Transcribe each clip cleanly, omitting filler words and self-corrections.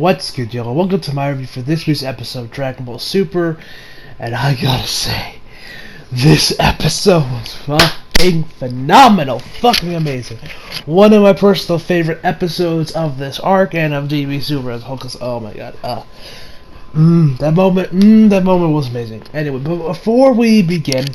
What's good, y'all? Welcome to my review for this week's episode of Dragon Ball Super. And I gotta say, this episode was fucking phenomenal. Fucking amazing. One of my personal favorite episodes of this arc and of DB Super as a whole. Oh my god. That moment was amazing. Anyway, but before we begin,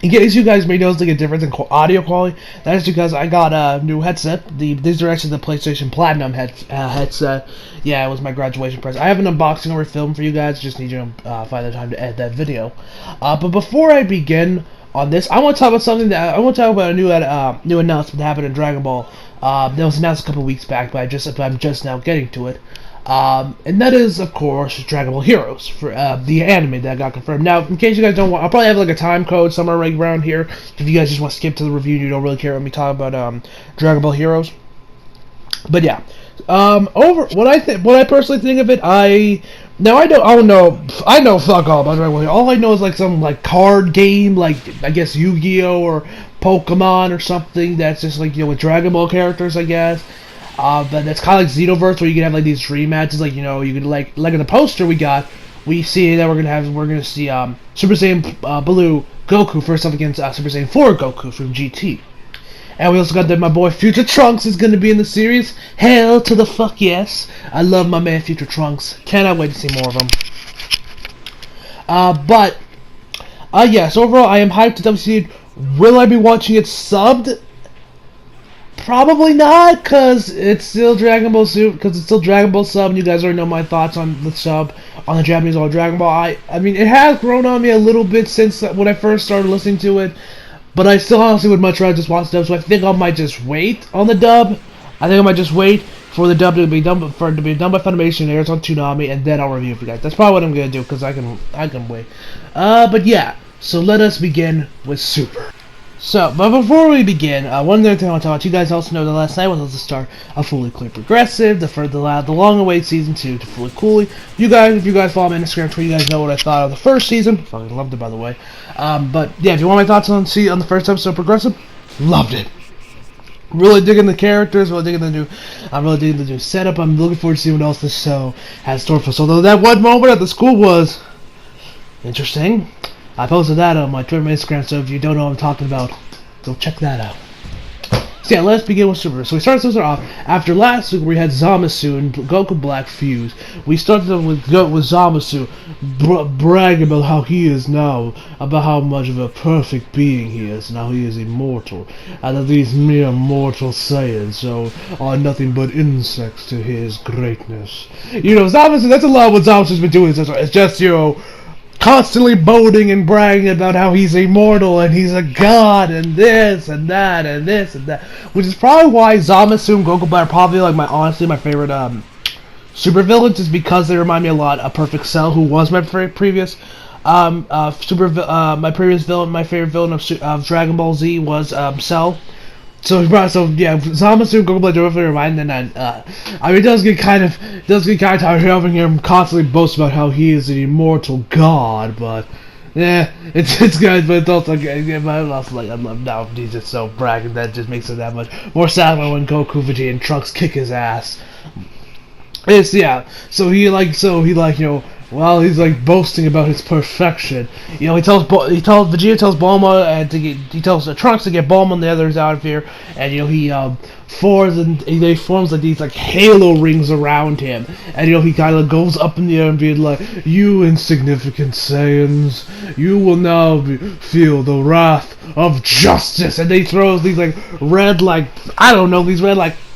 in case you guys may notice like a difference in audio quality, that is because I got a new headset. These are actually the PlayStation Platinum headset. Yeah, it was my graduation present. I have an unboxing or film for you guys. Just need you to find the time to edit that video. But before I begin on this, I want to talk about something that I want to talk about a new announcement that happened in Dragon Ball. That was announced a couple weeks back, but I'm just now getting to it. And that is, of course, Dragon Ball Heroes for the anime that got confirmed. Now, in case you guys don't want, I'll probably have like a time code somewhere right around here. If you guys just want to skip to the review, and you don't really care when we talk about Dragon Ball Heroes. But yeah, what I personally think of it, I don't know fuck all about Dragon Ball. All I know is like some like card game, like I guess Yu-Gi-Oh or Pokemon or something that's just like with Dragon Ball characters, I guess. But it's kind of like Xenoverse, where you can have like these dream matches, like you can like in the poster we see that we're gonna see Super Saiyan Blue Goku first up against Super Saiyan 4 Goku from GT, and we also got that my boy Future Trunks is gonna be in the series. Hell to the fuck yes! I love my man Future Trunks. Cannot wait to see more of him. So overall I am hyped to see. Will I be watching it subbed? Probably not, cause it's still Dragon Ball Super. Cause it's still Dragon Ball sub, and you guys already know my thoughts on the sub on the Japanese or Dragon Ball. I mean, it has grown on me a little bit since when I first started listening to it, but I still honestly would much rather just watch the dub. So I think I might just wait on the dub. I think I might just wait for the dub to be done by Funimation, airs on Toonami, and then I'll review it for you guys. That's probably what I'm gonna do, cause I can wait. But yeah, so let us begin with Super. So, but before we begin, one other thing I want to talk about. You guys also know that last night was the start of Fully Coolly Progressive, the long-awaited season 2 to Fully Coolly. If you guys follow me on Instagram, Twitter, you guys know what I thought of the first season. Fucking loved it, by the way. But yeah, if you want my thoughts on the first episode of Progressive, loved it. Really digging the characters, I'm really digging the new setup. I'm looking forward to seeing what else this show has store for us. Although that one moment at the school was interesting. I posted that on my Twitter and Instagram, so if you don't know what I'm talking about, go check that out. So yeah, let's begin with Super. So we started off after last week where we had Zamasu and Goku Black fuse. We started with Zamasu bragging about how he is now, about how much of a perfect being he is, and how he is immortal, and that these mere mortal Saiyans are nothing but insects to his greatness. Zamasu, that's a lot of what Zamasu's been doing. It's just, constantly boasting and bragging about how he's immortal and he's a god and this and that and this and that, which is probably why Zamasu and Goku Black are probably like my favorite super villains, is because they remind me a lot of Perfect Cell, who was my previous my favorite villain of Dragon Ball Z was Cell. So yeah, Zamasu and Goku Black definitely remind me, and it does get kind of tired of having him constantly boast about how he is an immortal god, but yeah, it's good, but it's also I'm now he's just so bragging that just makes it that much more sad when Goku, Vegeta, and Trunks kick his ass. He's boasting about his perfection. Vegeta tells Bulma and he tells Trunks to get Bulma and the others out of here, and he forms like these like halo rings around him, and he kind of goes up in the air and being like, "You insignificant Saiyans, you will now feel the wrath of justice," and they throw these like red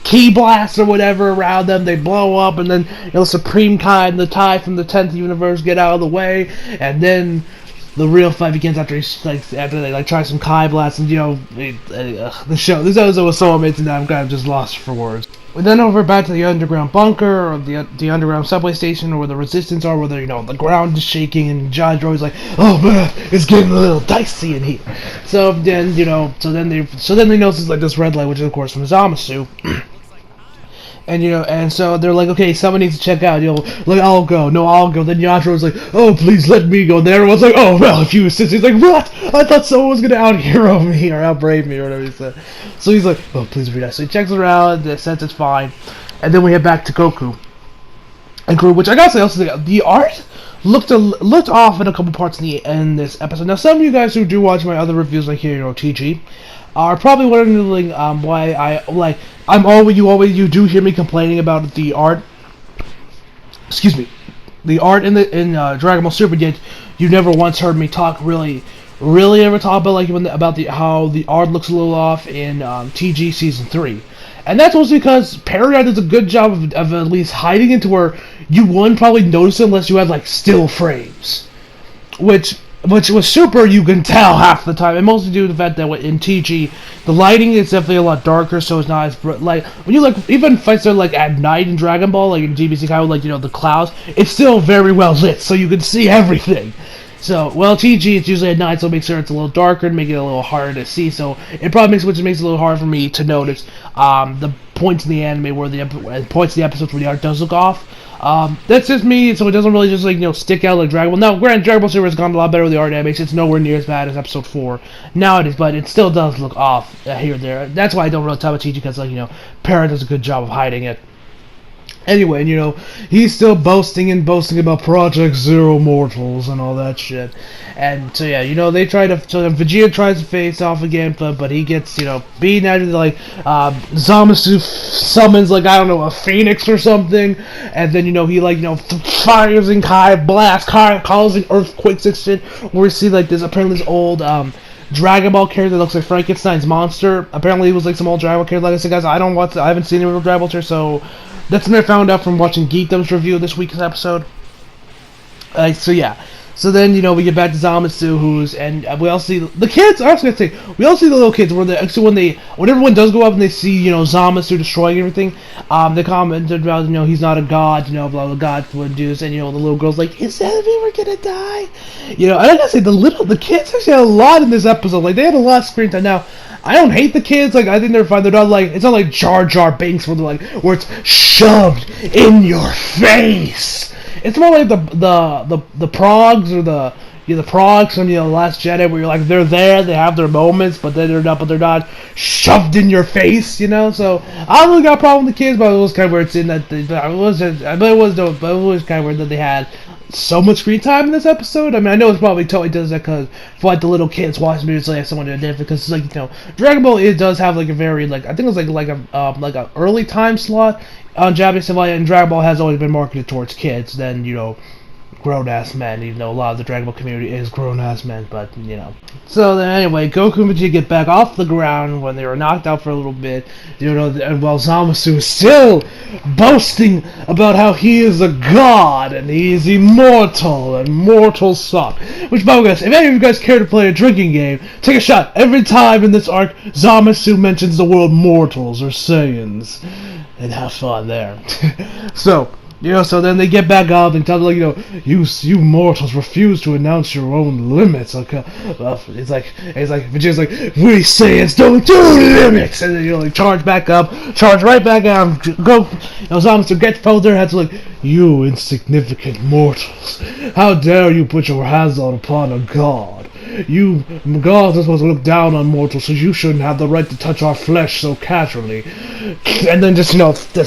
key blasts or whatever around them. They blow up, and then Supreme Kai and the Tai from the 10th universe get out of the way, and then the real fight begins after they try some Kai blasts, and this episode was so amazing that I'm kind of just lost for words. We then over back to the underground bunker, or the underground subway station, or where the resistance are, where the ground is shaking, and John Droid's like, "Oh man, it's getting a little dicey in here." So then they notice like this red light, which is of course from Zamasu. And so they're like, okay, someone needs to check out. I'll go. No, I'll go. Then Yajiro's like, oh, please let me go. And then everyone's like, oh, well, if you insist. He's like, what? I thought someone was gonna out-hero me or out-brave me or whatever he said. So he's like, oh, please read that. So he checks around, says it's fine, and then we head back to Goku. and crew. Which I gotta say, also the art looked off in a couple parts in this episode. Now, some of you guys who do watch my other reviews, like here, TG, are probably wondering why you do hear me complaining about the art. Excuse me, the art in Dragon Ball Super. Yet you never once heard me talk really ever talk about how the art looks a little off in TG Season 3. And that's mostly because Parody does a good job of at least hiding it to where you wouldn't probably notice it unless you had like still frames, which with Super you can tell half the time, and mostly due to the fact that in TG the lighting is definitely a lot darker, so it's not as like when you even fights are like at night in Dragon Ball, like in GBC kind of the clouds, it's still very well lit, so you can see everything. So, TG, it's usually at night, so make sure it's a little darker and make it a little harder to see. So, it probably makes it a little hard for me to notice the points in the anime where the episodes where the art does look off. That's just me, so it doesn't really just stick out like Dragon Ball. Now, granted, Dragon Ball Super has gone a lot better with the art animation. It's nowhere near as bad as episode 4 nowadays, but it still does look off here and there. That's why I don't really talk about TG, because Parrot does a good job of hiding it. Anyway, he's still boasting about Project Zero Mortals and all that shit. And so yeah, they try to. So Vegeta tries to face off again, but he gets beaten out of Zamasu summons I don't know, a phoenix or something, and then he fires and blasts, causing earthquakes and shit. Where we see this apparently this old Dragon Ball character that looks like Frankenstein's monster. Apparently, he was some old Dragon Ball character. Like I said, guys, I haven't seen any real Dragon Ball character, so that's what I found out from watching Geekdom's review of this week's episode. So yeah. So then, we get back to Zamasu, and we all see the kids. I was gonna say, we all see the little kids when everyone does go up and they see, Zamasu destroying everything. They commented about, he's not a god, blah blah, gods would do this, and the little girl's like, is that if we were gonna die? And I gotta say, the kids actually had a lot in this episode. They had a lot of screen time. Now, I don't hate the kids. I think they're fine. They're not it's not like Jar Jar Binks where it's shoved in your face. It's more like the progs or the progs from The Last Jedi, where you're they're there, they have their moments, but then they're not shoved in your face, So I don't really got a problem with the kids, but it was kind of weird seeing that. It was kind of weird that they had so much screen time in this episode. I mean, I know it's probably totally does that because for the little kids watching movies, they have someone to identify, because Dragon Ball, it does have a very I think it was like a early time slot on Japanese TV, and Dragon Ball has always been marketed towards kids than grown-ass men, even though a lot of the Dragon Ball community is grown-ass men, but, So then, anyway, Goku and Vegeta get back off the ground when they were knocked out for a little bit, and while Zamasu is still boasting about how he is a god, and he is immortal, and mortals suck. Which, by the way, guys, if any of you guys care to play a drinking game, take a shot every time in this arc Zamasu mentions the word mortals or Saiyans, and have fun there. So then they get back up and tell them, you mortals refuse to announce your own limits. It's like Vegeta's we Saiyans don't do limits, and then charge right back out. Go, Zamasu get pulled their heads you insignificant mortals. How dare you put your hands upon a god? You gods are supposed to look down on mortals, so you shouldn't have the right to touch our flesh so casually. And then just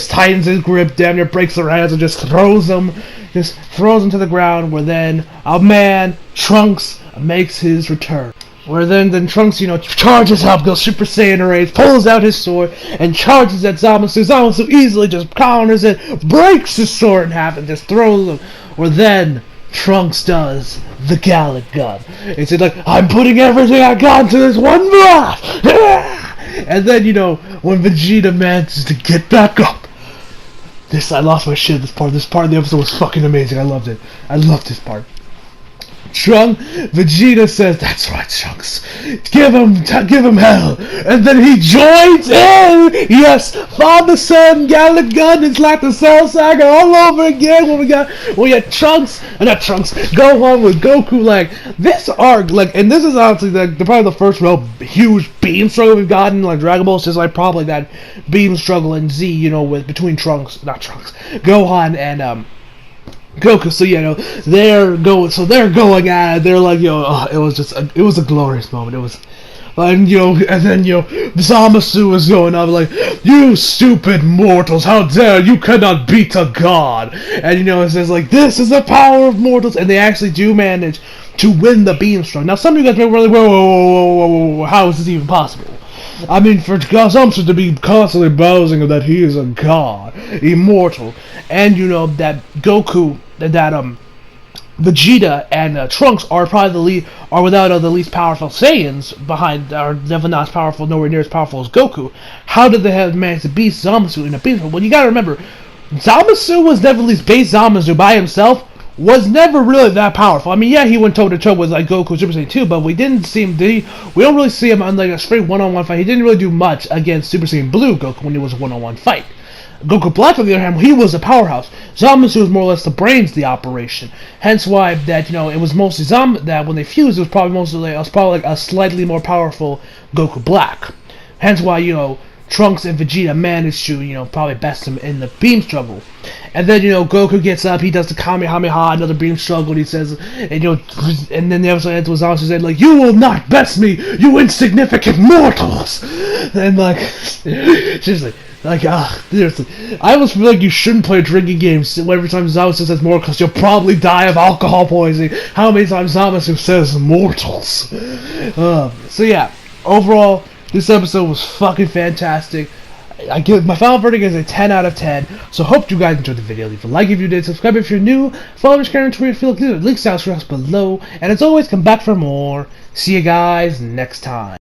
tightens his grip, damn near breaks their hands, and just throws them to the ground. Where then our man Trunks makes his return. Where then Trunks, charges up, goes Super Saiyan rage, pulls out his sword, and charges at Zamasu. Zamasu easily just counters it, breaks his sword in half, and just throws him. Where then Trunks does the Galick gun. It's I'm putting everything I got into this one blast! And then, when Vegeta manages to get back up, I lost my shit. This part of the episode was fucking amazing. I loved it. I loved this part. Vegeta says, "That's right, Trunks. Give him hell." And then he joins in. Yes, Father Son Galick gun. It's like the Cell Saga all over again. When we got Trunks, Gohan with Goku. This arc, and this is honestly probably the first real huge beam struggle we've gotten. Dragon Ball, since probably that beam struggle in Z, between Gohan and Goku. So they're going at it. They're it was a glorious moment. And then Zamasu is going up like, "You stupid mortals, how dare you cannot beat a god!" And it says like, "This is the power of mortals," and they actually do manage to win the beam strike. Now some of you guys may be like, whoa, how is this even possible? I mean, for Zamasu to be constantly boasting that he is a god, immortal, and that Goku, that Vegeta and Trunks are probably without the least powerful Saiyans behind, are definitely not as powerful, nowhere near as powerful as Goku. How did they have managed to beat Zamasu in a beam? Well, you gotta remember, Zamasu was never, at least base Zamasu by himself, was never really that powerful. I mean, yeah, he went toe to toe with like Goku Super Saiyan 2, but we don't really see him on like a straight one-on-one fight. He didn't really do much against Super Saiyan Blue Goku when it was a one-on-one fight. Goku Black, on the other hand, he was a powerhouse. Zamasu was more or less the brains of the operation. Hence why that it was mostly that when they fused, it was probably like a slightly more powerful Goku Black. Hence why Trunks and Vegeta managed to probably best him in the beam struggle. And then Goku gets up, he does the Kamehameha, another beam struggle, and he says, and then the episode ends with Zamasu saying like, "You will not best me, you insignificant mortals!" And like, seriously. Seriously, I almost feel like you shouldn't play drinking games every time Zamasu says mortals, because you'll probably die of alcohol poisoning. How many times Zamasu says mortals? So yeah, overall, this episode was fucking fantastic. I give my final verdict is a 10 out of 10. So hope you guys enjoyed the video. Leave a like if you did, subscribe if you're new, follow me, share, and tweet if you like. Links down below. And as always, come back for more. See you guys next time.